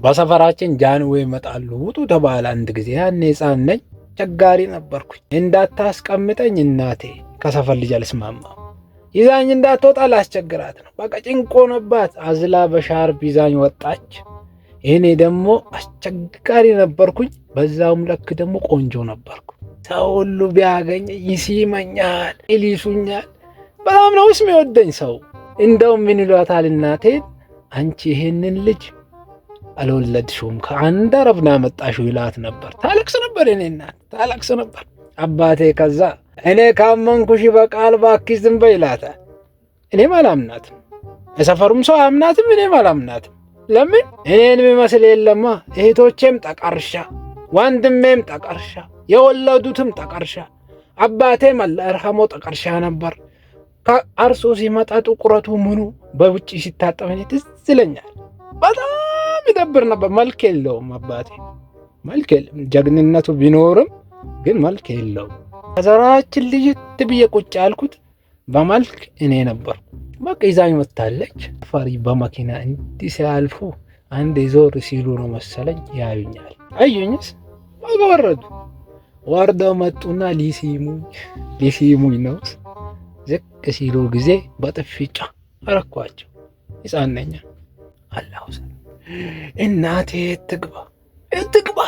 በሰፈራችን ጃንሆይ ይመጣሉ ውጡ ተባለ አንድ ጊዜ። ያኔ ሕፃን ነኝ፣ ቸጋሪ ነበርኩኝ። እንዳታስቀምጠኝ እናቴ ከሰፈር ልጅ አልስማማም። ይዛኝ እንዳትወጣ ላስቸግራት ነው። በቃ ጭንቆ ነባት። አዝላ በሻርፕ ይዛኝ ወጣች። እኔ ደግሞ አስቸጋሪ ነበርኩኝ። በዛውም ለክ ደግሞ ቆንጆ ነበርኩ። ሰው ሁሉ ቢያገኝ ይስመኛል፣ ይሊሱኛል። በጣም ነው የሚወደኝ ሰው። እንደውም ምን ይሏታል እናቴን፣ አንቺ ይሄንን ልጅ አልወለድሽውም ከአንድ አረብ ነው ያመጣሽው ይላት ነበር። ታለቅስ ነበር፣ እኔ እናት ታለቅስ ነበር። አባቴ ከዛ እኔ ካመንኩሽ በቃል እባክሽ ዝም በይ ይላታል። እኔም አላምናትም፣ የሰፈሩም ሰው አያምናትም፣ እኔም አላምናትም። ለምን እኔን የሚመስል የለማ። እህቶቼም ጠቀርሻ፣ ወንድሜም ጠቀርሻ፣ የወለዱትም ጠቀርሻ። አባቴም አላህ ይርሐመው ጠቀርሻ ነበር። ከአርሶ ሲመጣ ጥቁረቱ ምኑ በውጭ ሲታጠብ እኔ ትዝ ይለኛል። በጣም ይደብር ነበር። መልክ የለውም አባቴ፣ መልክ የለም። ጀግንነቱ ቢኖርም ግን መልክ የለውም። ከዘራችን ልጅት ብዬ ቁጭ ያልኩት በመልክ እኔ ነበር። በቃ ይዛኝ ወጣለች። ፈሪ በመኪና እንዲህ ሲያልፉ አንድ ዞር ሲሉ ነው መሰለኝ ያዩኛል። አዩኝስ በቃ ወረዱ። ወርደው መጡና ሊሲሙኝ ነው። ዝቅ ሲሉ ጊዜ በጥፊጫ አረኳቸው። ሕፃን ነኝ። አላሁ እናቴ ትግባ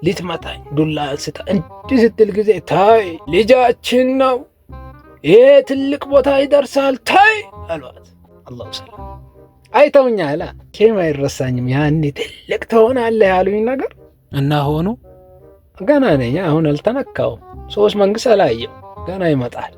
ልትመታኝ ዱላ አንስታ እንዲህ ስትል ጊዜ ታይ ልጃችን ነው ይሄ ትልቅ ቦታ ይደርሳል ታይ አሏት። አላሁ ሰላም አይተውኛል። ኬም አይረሳኝም። ያኔ ትልቅ ትሆናለህ ያሉኝ ነገር እና ሆኖ ገና ነኝ። አሁን አልተነካውም። 3 መንግስት አላየው፣ ገና ይመጣል።